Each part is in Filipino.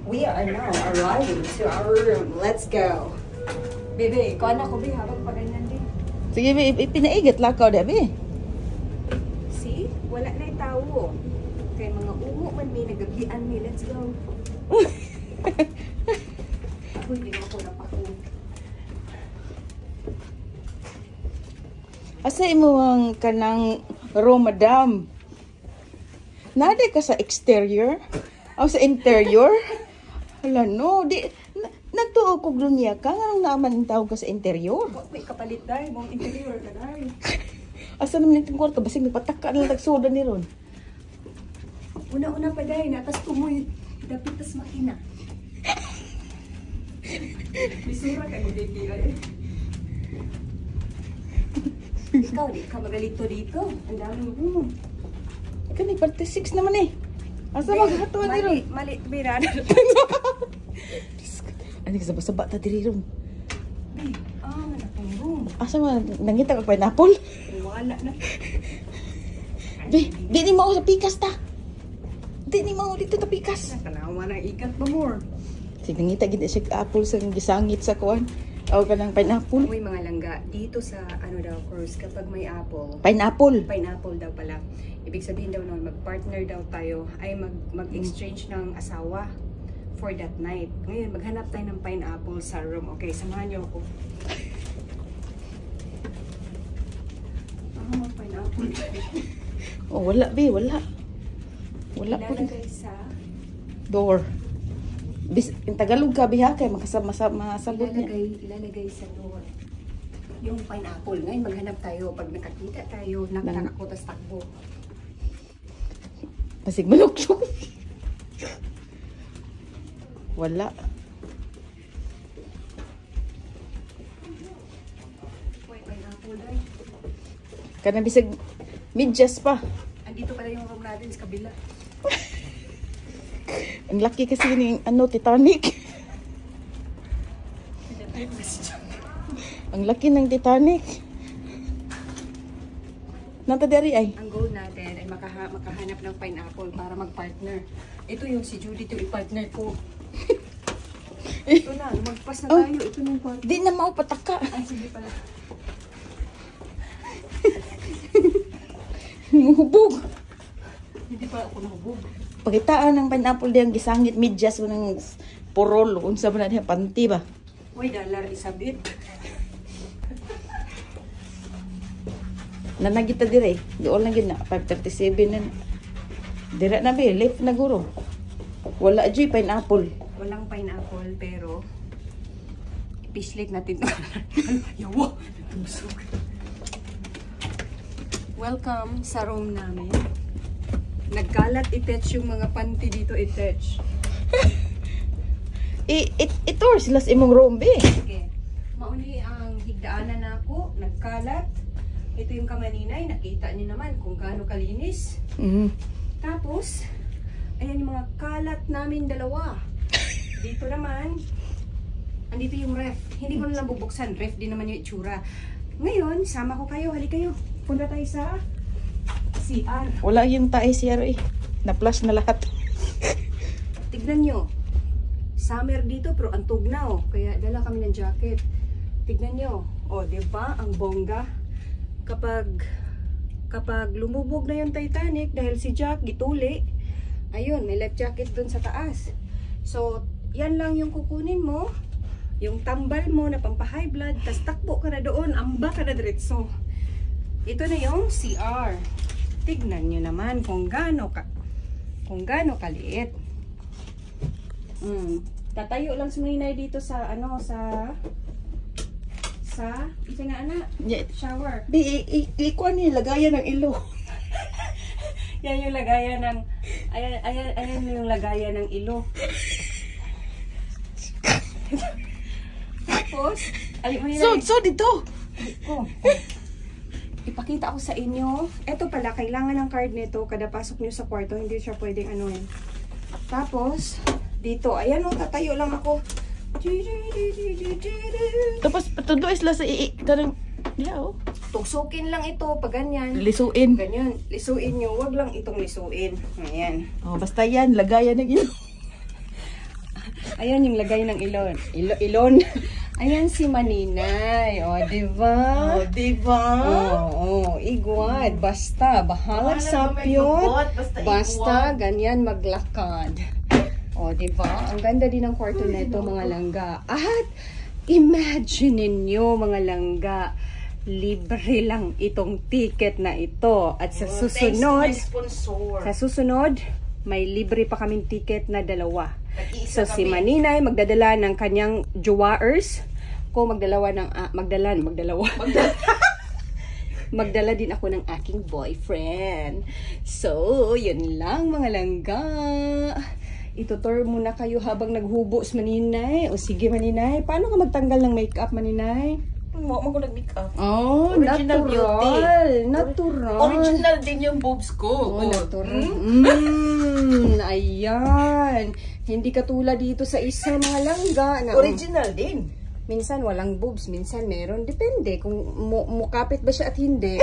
We are now arriving to our room. Let's go. Bebe, ikaw na ko, be, habang pa ganyan din. Sige, pinaigat lakaw, Debbie. See? Wala na yung tao. Kaya mga umo man may nagagian ni. Let's go. Ako hindi ako napakong. Asa imo ang kanang room, madam? Nade ka sa exterior? O sa interior? Hala, no. Nagtuo ko niya ka. Nga naman tawag ka sa interior. May kapalit dahil. Mong interior ka dahil. Asa naman itong kwarto? Basig may pataka na nagsoda ni Ron. Una-una pa dahil. Natas kumoy. Dapat tas makina. Bisura ka ni DPI. Ikaw, di ka magalito dito. Ang daming room. Kani, 46 naman eh. Asa magkakatuwa ni Ron? Mali, birada. Ano ka sabak-sabak ta diri Ron? Nakong room. Asa man, nangita ka pineapple? Wala na. Di ni mo sa pikas ta. Di ni mo dito ta pikas. Tanawa na ikat ba more? Sige, nangita gid siya apple sa gisangit sa kuan. Aw ka ng pineapple. Uy, mga langga, dito sa ano daw course, kapag may apple, Pineapple. pineapple daw pala. Ibig sabihin daw noon, mag-partner daw tayo, ay mag-exchange ng asawa for that night. Ngayon, maghanap tayo ng pineapple sa room. Okay, samahan niyo ako. Pineapple. Oh, wala be, wala. Wala po. Ilalagay sa Door. In Tagalog ka biha kay masabot niya. ilalagay sa door. Yung pineapple. Ngayon, maghanap tayo. Pag nakakita tayo, nakakako, tas takbo. Pasig maluklok. Wala. Uy, pineapple dahil. Kana bisag medyas pa. Andito pala yung room natin sa kabila. Ang laki kasi ni ano Titanic. Ang laki ng Titanic. Nanta diri ay. Ang goal natin ay makahanap ng pineapple para mag-partner. Ito yung si Judy, ito yung partner ko. Ito na, magpas na tayo. Ito na yung partner. Di na mao pataka. Ay, sige pala. Hubog. Hindi pa ako nahubog. Pakitaan ng pineapple diyang gisangit medyas mo ng porol. Unsa ba na niya panty ba? Uy, dollar isabit. Nanagita dire. Doon lang yun na. 537 na. Dira na ba? Left na guro. Wala dyan pineapple. Walang pineapple, pero ipislit natin ito. Yawa! Natusok. Welcome sa room namin. Nagkalat itech yung mga panty dito itech. Ito sila sa imong room be. Sige. Mauni ang higdaanan na ako. Nagkalat. Ito yung kamaninay. Nakita niyo naman kung gaano kalinis. Tapos, ayan yung mga kalat namin dalawa. Dito naman, andito yung ref. Hindi ko na lang bubuksan. Ref din naman yung itsura. Ngayon, sama ko kayo. Hali kayo. Punta tayo sa CR. Wala yung tae CR eh. Na-flash na lahat. Tignan nyo. Summer dito pero ang tugnaw. Kaya dala kami ng jacket. Tignan nyo. O, diba? Ang bongga. Kapag lumubog na yung Titanic dahil si Jack gituli, ayun, may life jacket dun sa taas. So, yan lang yung kukunin mo. Yung tambal mo na pampa-high blood, tas takbo ka na doon, amba ka na diretso. Ito na yung CR. Tignan nyo naman kung gaano kaliit. Tatayo lang suminay dito sa ano isa nga ana, shower. Ikuan ni lagayan ng ilo. Yan yung lagayan ng ayan yung lagayan ng ilo. Tapos, So dito. Ipakita ko sa inyo. Ito pala, kailangan ng card nito kada pasok nyo sa kwarto. Hindi siya pwedeng anuhin. Tapos, dito. Ayan o, tatayo lang ako. Tapos patudo isla sa kanang yeah oh. Tusukin lang ito pag ganyan. Lisuin. Ganyan. Lisuin nyo. Wag lang itong lisuin. Ayan. Oh, basta yan, lagayan ng ilong. Ayan yung lagay ng ilon. Ilon. Ayan si Maninay. O, diba? Oh, diba? Oo, igwad. Basta, bahalag sa piyot. Basta, ganyan maglakad. O, diba? Ang ganda din ng kwarto na ito, mga langga. At, imagine ninyo, mga langga, libre lang itong ticket na ito. At sa susunod, may libre pa kaming ticket na 2. So si Maninay magdadala ng kanyang jowaers, ko magdala din ako ng aking boyfriend. So, yun lang mga langga. Itutur muna kayo habang naghubos Maninay. O sige Maninay, paano ka magtanggal ng makeup Maninay? Mo ko nag-makeup. Oh, Original natural. Natural. Original din yung boobs ko. Oh, natural. Ayan. Hindi katulad dito sa isa mga langga. Na, Original din. minsan walang boobs, minsan meron. Depende kung mukapit ba siya at hindi.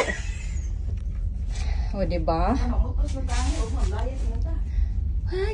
O, diba? Ay,